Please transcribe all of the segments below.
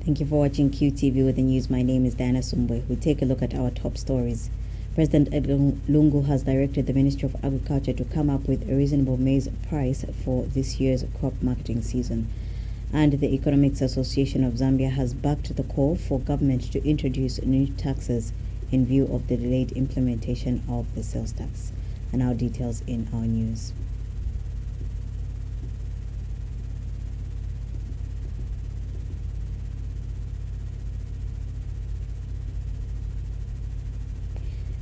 Thank you for watching QTV with the news. My name is Diana SUMBWE. We take a look at our top stories. President Edgar Longo has directed the Ministry of Agriculture to come up with a reasonable maize price for this year's crop marketing season. And the Economics Association of Zambia has backed the call for government to introduce new taxes in view of the delayed implementation of the sales tax. And our details in our news.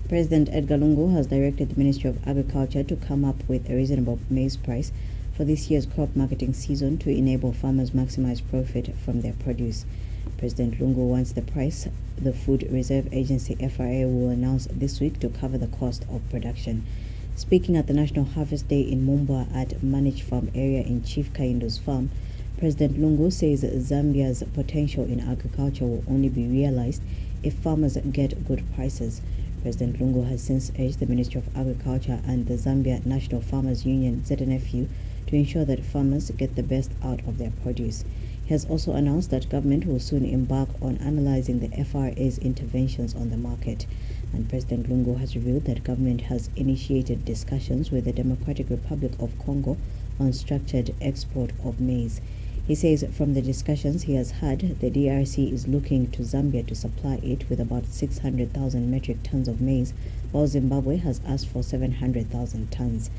President Edgar Lungu has directed the Ministry of Agriculture to come up with a reasonable maize price for this year's crop marketing season to enable farmers maximize profit from their produce. President Lungu wants the price the Food Reserve Agency FRA will announce this week to cover the cost of production. Speaking at the National Harvest Day in Mumbwa at Managed Farm Area in Chief Kaindo's farm, President Lungu says Zambia's potential in agriculture will only be realized if farmers get good prices. President Longo has since urged the Ministry of Agriculture and the Zambia National Farmers Union ZNFU to ensure that farmers get the best out of their produce. He has also announced that government will soon embark on analyzing the FRA's interventions on the market. And President Longo has revealed that government has initiated discussions with the Democratic Republic of Congo on structured export of maize. He says from the discussions he has had, the DRC is looking to Zambia to supply it with about 600,000 metric tons of maize, while Zimbabwe has asked for 700,000 tons.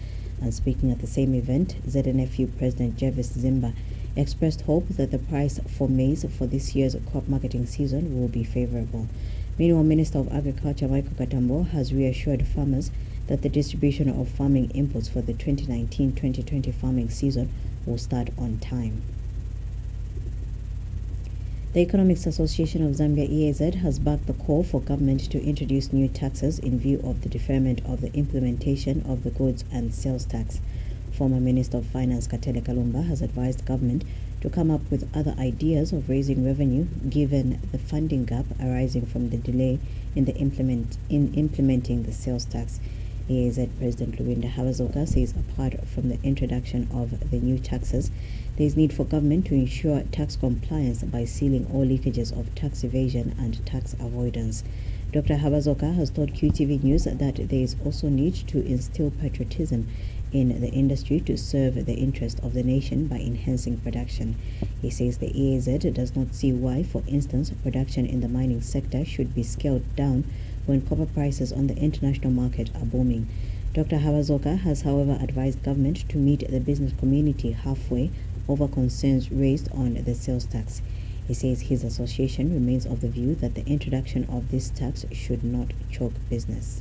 And speaking at the same event, ZNFU President Jervis Zimba expressed hope that the price for maize for this year's crop marketing season will be favorable. Meanwhile, Minister of Agriculture Michael Katambo has reassured farmers that the distribution of farming inputs for the 2019-2020 farming season will start on time. The Economics Association of Zambia EAZ has backed the call for government to introduce new taxes in view of the deferment of the implementation of the goods and sales tax. Former Minister of Finance Katele Kalumba has advised government to come up with other ideas of raising revenue given the funding gap arising from the delay in implementing the sales tax. EAZ President Luwinda Habazoka says apart from the introduction of the new taxes, there is need for government to ensure tax compliance by sealing all leakages of tax evasion and tax avoidance. Dr. Habazoka has told QTV News that there is also need to instill patriotism in the industry to serve the interest of the nation by enhancing production. He says the EAZ does not see why, for instance, production in the mining sector should be scaled down when copper prices on the international market are booming. Dr. Habazoka has, however, advised government to meet the business community halfway over concerns raised on the sales tax. He says his association remains of the view that the introduction of this tax should not choke business.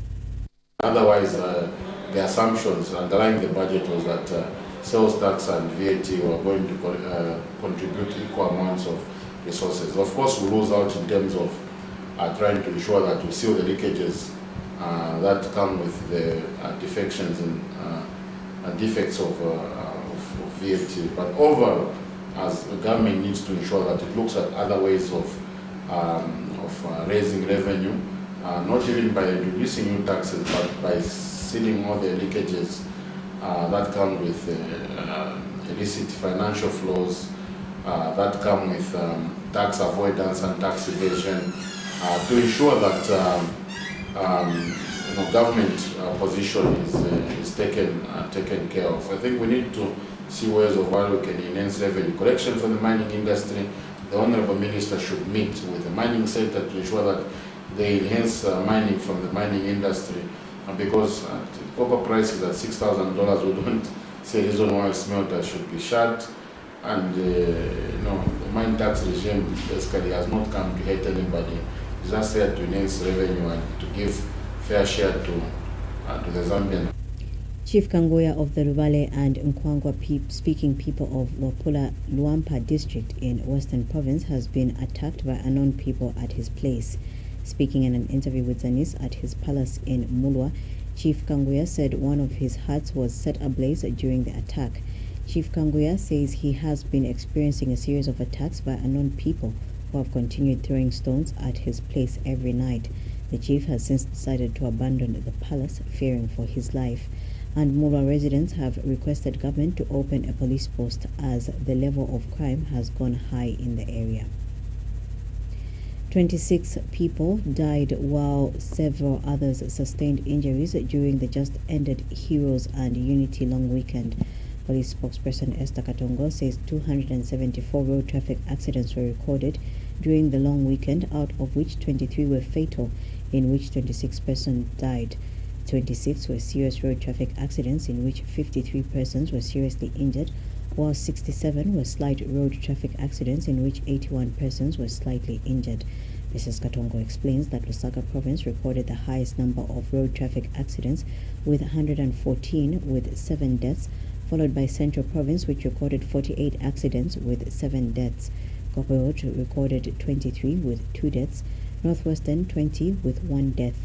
Otherwise, the assumptions underlying the budget was that sales tax and VAT were going to contribute equal amounts of resources. Of course, we lose out in terms of trying to ensure that we seal the leakages that come with the defections and defects of VAT. But overall, as the government needs to ensure that it looks at other ways of raising revenue, not even by introducing new taxes, but by sealing all the leakages that come with illicit financial flows, that come with tax avoidance and tax evasion, to ensure that government position is taken care of. I think we need to see ways of how we can enhance revenue collection from the mining industry. The Honorable Minister should meet with the mining sector to ensure that they enhance mining from the mining industry, because copper prices at $6,000, we don't say reason why smelters should be shut, and the mine tax regime basically has not come to hurt anybody. It's just there to enhance revenue and to give fair share to the Zambian. Chief Kanguya of the Rubale and Nkwangwa speaking people of Wapula Luampa district in Western Province has been attacked by unknown people at his place. Speaking in an interview with Zanis at his palace in Mulwa, Chief Kanguya said one of his huts was set ablaze during the attack. Chief Kanguya says he has been experiencing a series of attacks by unknown people who have continued throwing stones at his place every night. The chief has since decided to abandon the palace, fearing for his life. And Mulwa residents have requested government to open a police post as the level of crime has gone high in the area. 26 people died while several others sustained injuries during the just-ended Heroes and Unity long weekend. Police spokesperson Esther Katongo says 274 road traffic accidents were recorded during the long weekend, out of which 23 were fatal, in which 26 persons died. 26 were serious road traffic accidents, in which 53 persons were seriously injured, while 67 were slight road traffic accidents, in which 81 persons were slightly injured. Mrs. Katongo explains that Lusaka province recorded the highest number of road traffic accidents with 114 with 7 deaths, followed by Central Province, which recorded 48 accidents with 7 deaths. Koperot recorded 23 with 2 deaths, Northwestern 20 with 1 death,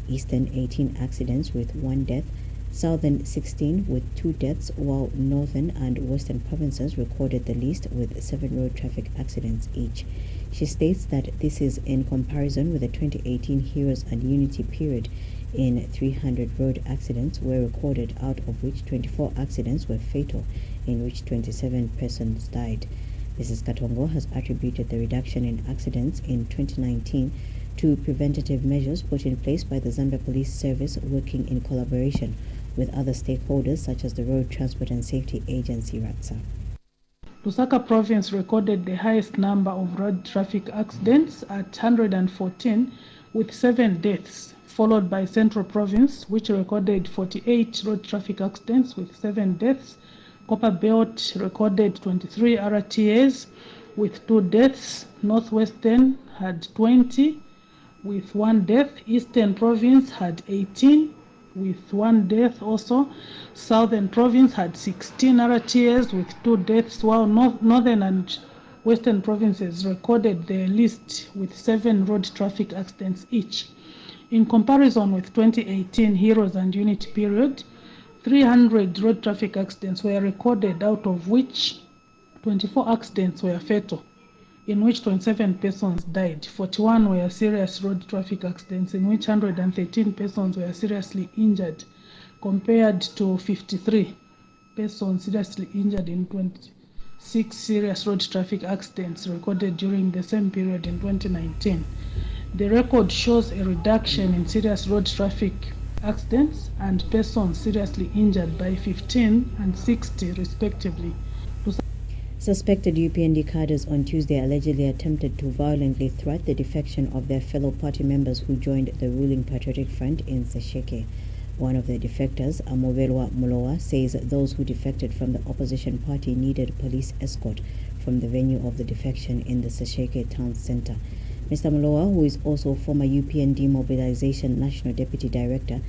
Eastern 18 accidents with 1 death, Southern 16 with 2 deaths, while Northern and Western provinces recorded the least with 7 road traffic accidents each. She states that this is in comparison with the 2018 Heroes and Unity period, in 300 road accidents were recorded, out of which 24 accidents were fatal, in which 27 persons died. Mrs. Katongo has attributed the reduction in accidents in 2019 to preventative measures put in place by the Zambia Police Service, working in collaboration with other stakeholders such as the Road Transport and Safety Agency, RATSA. Lusaka province recorded the highest number of road traffic accidents at 114 with 7 deaths, followed by Central Province, which recorded 48 road traffic accidents with 7 deaths. Copper Belt recorded 23 RTAs with 2 deaths. Northwestern had 20 with 1 death. Eastern Province had 18 with 1 death also. Southern Province had 16 RTAs with 2 deaths, while Northern and Western provinces recorded the least with 7 road traffic accidents each. In comparison with 2018 Heroes and Unity period, 300 road traffic accidents were recorded, out of which 24 accidents were fatal, in which 27 persons died. 41 were serious road traffic accidents, in which 113 persons were seriously injured, compared to 53 persons seriously injured in 26 serious road traffic accidents recorded during the same period in 2019. The record shows a reduction in serious road traffic accidents and persons seriously injured by 15 and 60 respectively. Suspected UPND cadres on Tuesday allegedly attempted to violently thwart the defection of their fellow party members who joined the ruling Patriotic Front in Sesheke. One of the defectors, Amovelwa Mulowa, says those who defected from the opposition party needed police escort from the venue of the defection in the Sesheke town center. Mr. Mulowa, who is also former UPND Mobilization National Deputy Director,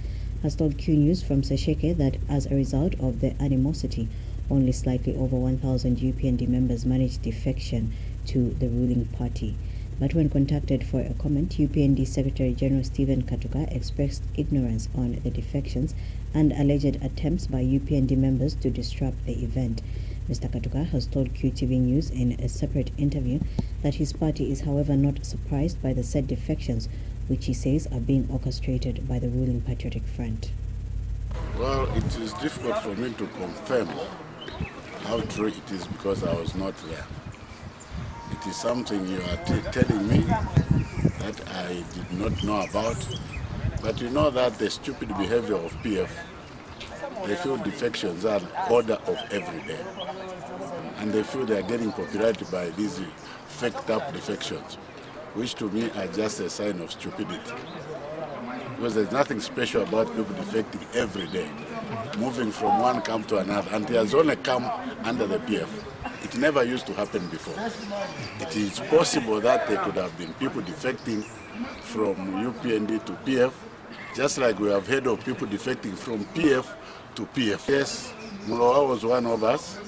has told Q News from Sesheke that as a result of the animosity, only slightly over 1,000 UPND members managed defection to the ruling party. But when contacted for a comment, UPND Secretary General Stephen Katuka expressed ignorance on the defections and alleged attempts by UPND members to disrupt the event. Mr. Katuka has told QTV News in a separate interview that his party is, however, not surprised by the said defections, which he says are being orchestrated by the ruling Patriotic Front. Well, it is difficult for me to confirm how true it is because I was not there. It is something you are telling me that I did not know about. But you know that the stupid behavior of PF, they feel defections are the order of every day. And they feel they are getting popularity by these faked up defections, which to me are just a sign of stupidity. Because there's nothing special about people defecting every day, moving from one camp to another, and it has only come under the PF. It never used to happen before. It is possible that there could have been people defecting from UPND to PF, just like we have heard of people defecting from PF to PF. Yes, Mulowa was one of us,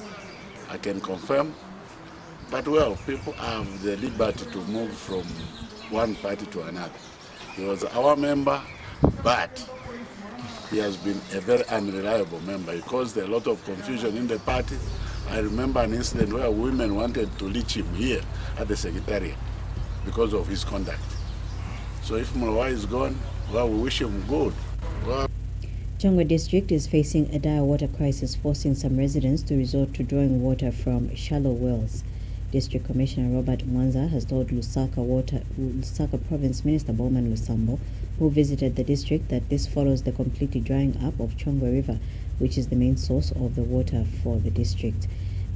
I can confirm. But well, people have the liberty to move from one party to another. He was our member, but he has been a very unreliable member. He caused a lot of confusion in the party. I remember an incident where women wanted to reach him here at the Secretariat because of his conduct. So if Mulowa is gone, well, we wish him good. Well, Chongwe district is facing a dire water crisis, forcing some residents to resort to drawing water from shallow wells. District Commissioner Robert Mwanza has told Lusaka Province Minister Bowman Lusambo, who visited the district, that this follows the completely drying up of Chongwe River, which is the main source of the water for the district.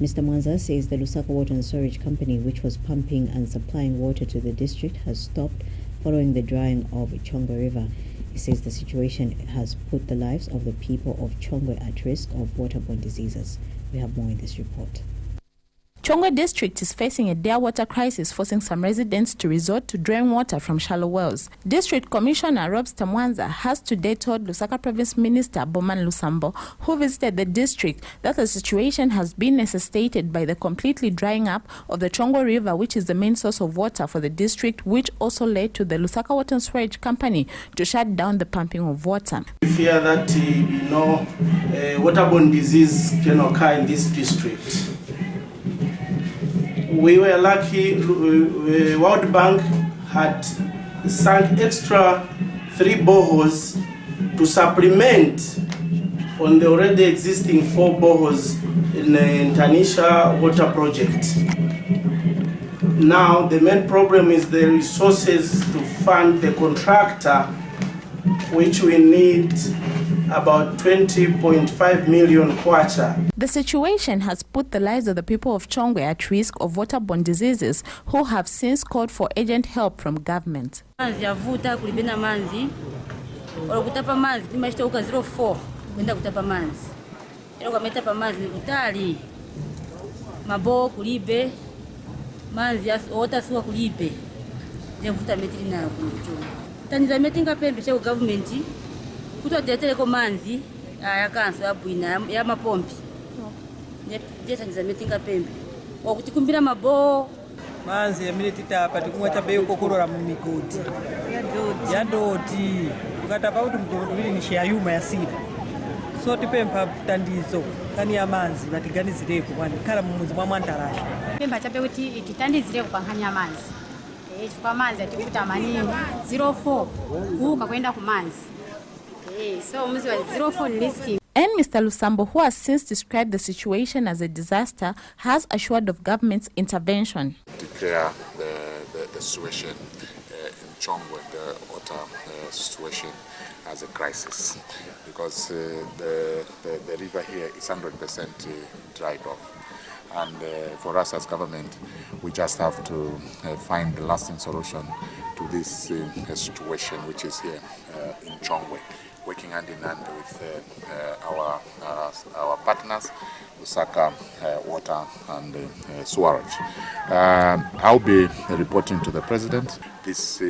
Mr. Mwanza says the Lusaka Water and Storage Company, which was pumping and supplying water to the district, has stopped following the drying of Chongwe River. He says the situation has put the lives of the people of Chongwe at risk of waterborne diseases. We have more in this report. Chongwe district is facing a dire water crisis, forcing some residents to resort to drawing water from shallow wells. District Commissioner Robert Mwanza has today told Lusaka Province Minister Bowman Lusambo, who visited the district, that the situation has been necessitated by the completely drying up of the Chongwe River, which is the main source of water for the district, which also led to the Lusaka Water and Storage Company to shut down the pumping of water. We fear that waterborne disease can occur in this district. We were lucky, World Bank had sunk extra 3 boreholes to supplement on the already existing 4 boreholes in the Tanisha water project. Now the main problem is the resources to fund the contractor, which we need about 20.5 million kwacha. The situation has put the lives of the people of Chongwe at risk of waterborne diseases, who have since called for urgent help from government. Manzi yavuta kulibena manzi olokutapa manzi timashitoka 04 kwenda kutapa manzi ero kwametapa manzi kutali mabo kulibe manzi ota suwa kulibe yavuta metri na kucho taniza metinga pembe cha government kutojeteleko manzi yakanso yabwina ya mapompi taniza metinga pembe okutikumbira mabo manzi yamene titapa tikumwa chabe kokolola mu migodi yadoti ukatapa kuti mgodi ili ni shayuma yasira so tipempha tandizo kani ya manzi batiganizireko kwani khala mumuzi mwa Mwandarasha pempha chabe kuti titandizireko pankhanya manzi chifukwa manzi atikuta manini 04 kuuka kwenda ku manzi so muzi wa 04 ni risky. And Mr. Lusambo, who has since described the situation as a disaster, has assured of government's intervention. Declare the situation in Chongwe, the water situation, as a crisis, because the river here is 100% dried off. And for us as government, we just have to find the lasting solution to this situation which is here in Chongwe, working hand in hand with our partners, Lusaka Water and Sewerage. I'll be reporting to the President. This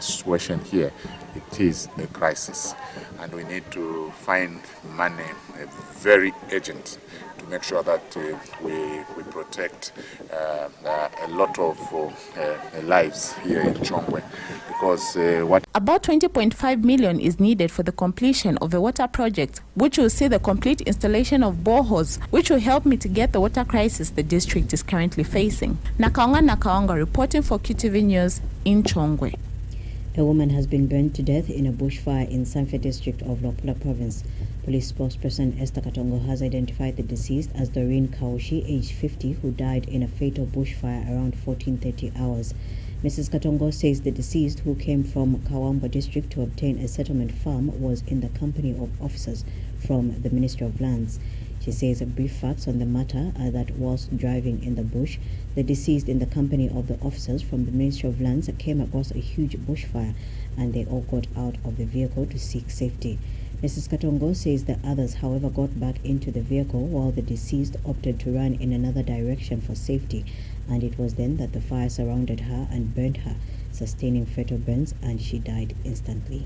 situation here, it is a crisis, and we need to find money very urgent to make sure that we protect a lot of lives here in Chongwe, because about 20.5 million is needed for the completion of a water project, which will see the complete installation of boreholes, which will help mitigate the water crisis the district is currently facing. Nakaonga reporting for QTV News in Chongwe. A woman has been burned to death in a bushfire in Zambia district of Lopula province. Police spokesperson Esther Katongo has identified the deceased as Doreen Kaushi, aged 50, who died in a fatal bushfire around 14:30 hours. Mrs. Katongo says the deceased, who came from Kawamba district to obtain a settlement farm, was in the company of officers from the Ministry of Lands. She says brief facts on the matter are that whilst driving in the bush, the deceased, in the company of the officers from the Ministry of Lands, came across a huge bushfire, and they all got out of the vehicle to seek safety. Mrs. Katongo says the others, however, got back into the vehicle while the deceased opted to run in another direction for safety, and it was then that the fire surrounded her and burned her, sustaining fatal burns, and she died instantly.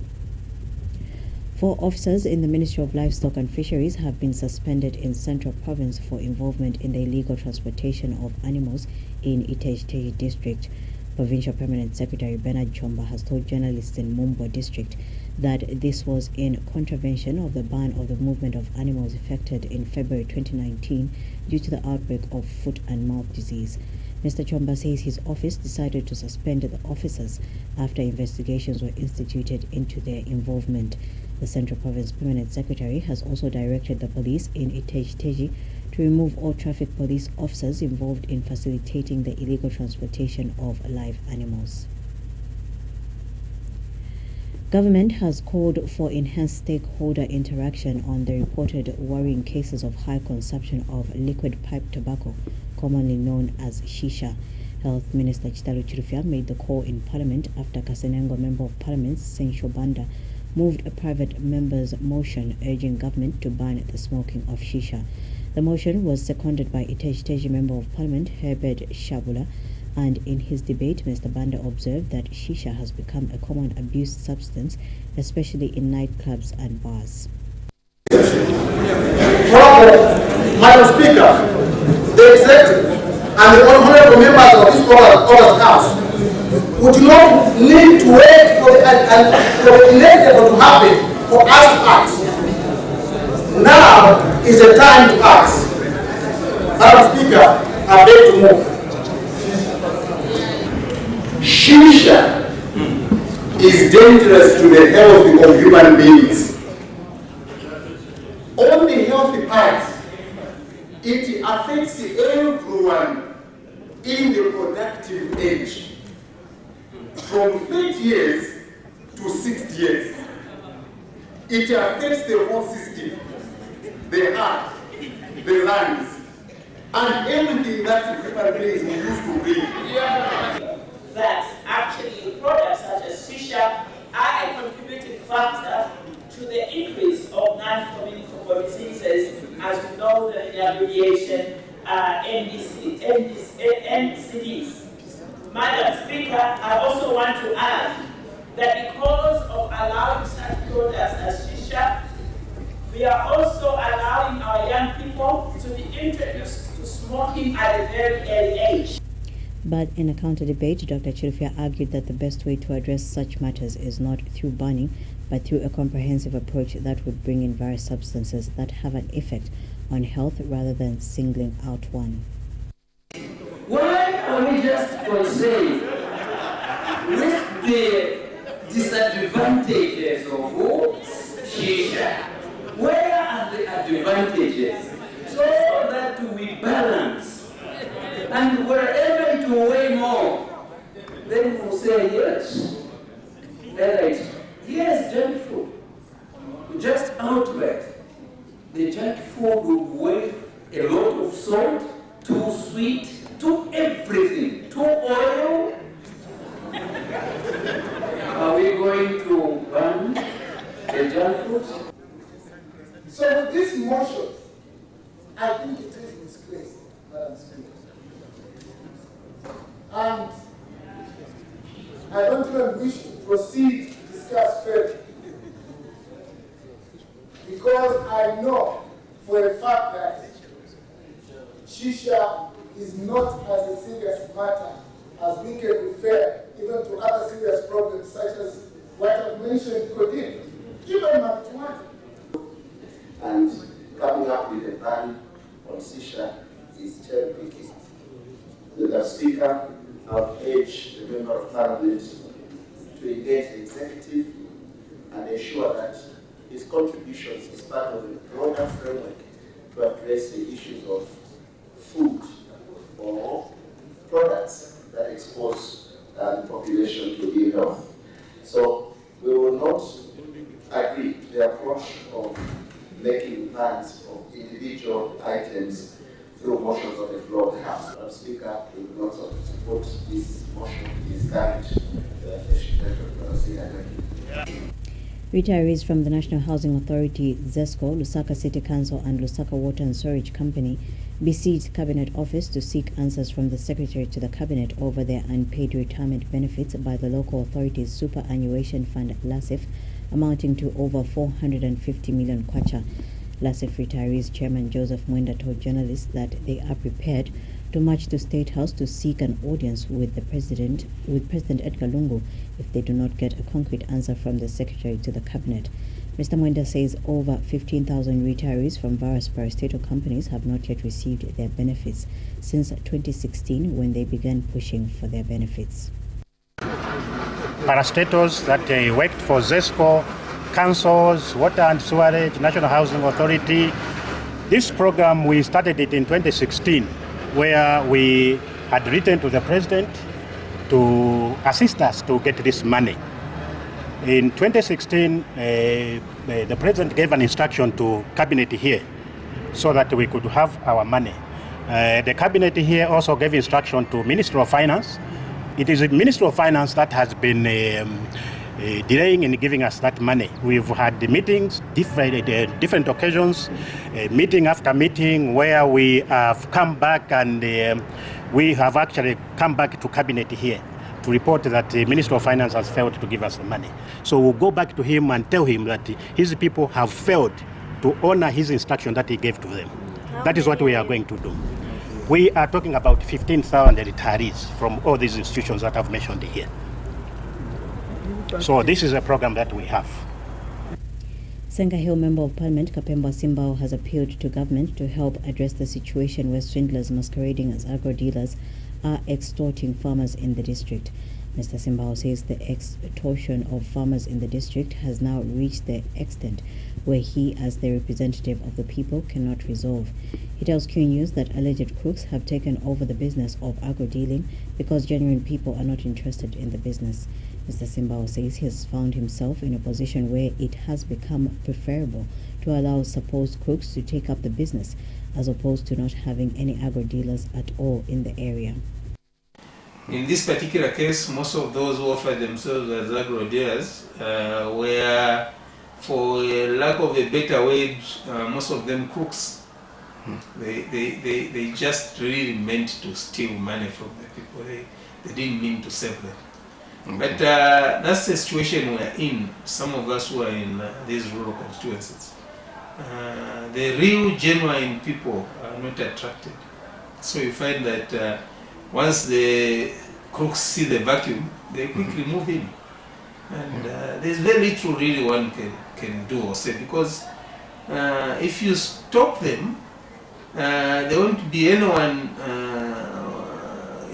4 officers in the Ministry of Livestock and Fisheries have been suspended in Central Province for involvement in the illegal transportation of animals in Iteji district. Provincial Permanent Secretary Bernard Chomba has told journalists in SUMBWE district that this was in contravention of the ban of the movement of animals effected in February 2019 due to the outbreak of foot and mouth disease. Mr. Chomba says his office decided to suspend the officers after investigations were instituted into their involvement. The Central Province Permanent Secretary has also directed the police in Iteji to remove all traffic police officers involved in facilitating the illegal transportation of live animals. Government has called for enhanced stakeholder interaction on the reported worrying cases of high consumption of liquid pipe tobacco, commonly known as shisha. Health Minister Chitalu Chirufya made the call in Parliament after Kasenengo Member of Parliament Sensho Banda moved a private member's motion urging government to ban the smoking of shisha. The motion was seconded by Iteji Member of Parliament Herbert Shabula, and in his debate, Mr. Banda observed that shisha has become a common abused substance, especially in nightclubs and bars. Madam Speaker, the executive and the honorable members of this August House would not need to wait for the inevitable to happen for us to act. Now is the time to act. Madam Speaker, I beg to move. Shisha is dangerous to the health of human beings. On the healthy part, it affects everyone in the productive age, from 30 years to 60 years. It affects the whole system, the heart, the lungs, and everything that human beings use to breathe. That actually products such as shisha are a contributing factor to the increase of non-communicable diseases, as we know the abbreviation NCDs. Madam Speaker, I also want to add that because of allowing such products as shisha, we are also allowing our young people to be introduced to smoking at a very early age. But in a counter-debate, Dr. Chirufya argued that the best way to address such matters is not through banning, but through a comprehensive approach that would bring in various substances that have an effect on health rather than singling out one. Why are we just concerned with the disadvantages of shisha? Where are the advantages? So that we balance. And wherever it will weigh more, then we'll say yes. Right. Yes, junk food. Just outright. The junk food will weigh a lot of salt, too sweet, too everything, too oil. Are we going to ban the junk food? So with this motion, I think it is misplaced, Madam Speaker. And I don't even wish to proceed to discuss further, because I know for a fact that shisha is not as a serious matter as we can refer even to other serious problems such as what I've mentioned, codeine, even marijuana. And coming up with a ban on shisha is cherry-picking. The Speaker, I would urge the Member of Parliament to engage the Executive and ensure that his contributions is part of a broader framework to address the issues of food or products that expose the population to ill health. So we will not agree to the approach of making bans of individual items through motions on the floor of the House. Madam Speaker, we will not support this motion. It is carried. Retirees from the National Housing Authority, ZESCO, Lusaka City Council and Lusaka Water and Storage Company besieged Cabinet Office to seek answers from the Secretary to the Cabinet over their unpaid retirement benefits by the local authority's superannuation fund, LASIF, amounting to over 450 million kwacha. LASIF retirees Chairman Joseph Mwenda told journalists that they are prepared to march to State House to seek an audience with President Edgar Longo if they do not get a concrete answer from the Secretary to the Cabinet. Mr. Mwenda says over 15,000 retirees from various parastatal companies have not yet received their benefits since 2016 when they began pushing for their benefits. Parastatals that worked for ZESCO, councils, water and sewerage, National Housing Authority, This program, we started it in 2016, where we had written to the president to assist us to get this money. In 2016, the president gave an instruction to cabinet here so that we could have our money. The cabinet here also gave instruction to Ministry of Finance. It is the Ministry of Finance that has been delaying in giving us that money. We've had the meetings, different occasions, meeting after meeting, where we have come back and we have actually come back to cabinet here to report that the Minister of Finance has failed to give us the money. So we'll go back to him and tell him that his people have failed to honor his instruction that he gave to them. That is what we are going to do. We are talking about 15,000 retirees from all these institutions that I've mentioned here. So this is a program that we have. Senga Hill Member of Parliament Kapemba SUMBWE has appealed to government to help address the situation where swindlers masquerading as agro-dealers are extorting farmers in the district. Mr. SUMBWE says the extortion of farmers in the district has now reached the extent where he, as the representative of the people, cannot resolve. He tells Q News that alleged crooks have taken over the business of agro-dealing because genuine people are not interested in the business. Mr. SUMBWE says he has found himself in a position where it has become preferable to allow supposed crooks to take up the business as opposed to not having any agro-dealers at all in the area. In this particular case, most of those who offer themselves as agro-dealers were, for lack of a better word, most of them crooks. They just really meant to steal money from the people. They didn't mean to serve them. But that's the situation we're in, some of us who are in these rural constituencies. The real genuine people are not attracted. So you find that once the crooks see the vacuum, they quickly move in. And there's very little really one can do or say, because if you stop them, there won't be anyone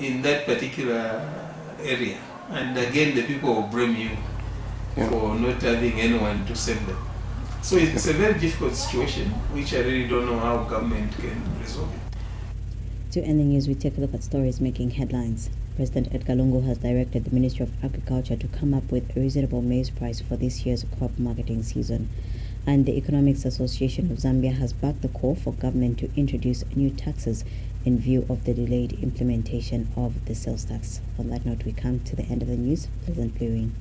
in that particular area. And again, the people will blame you for not having anyone to save them. So it's a very difficult situation, which I really don't know how government can resolve it. To end the news, we take a look at stories making headlines. President Edgar Longo has directed the Ministry of Agriculture to come up with a reasonable maize price for this year's crop marketing season. And the Economics Association of Zambia has backed the call for government to introduce new taxes in view of the delayed implementation of the sales tax. On that note, we come to the end of the news. Pleasant viewing.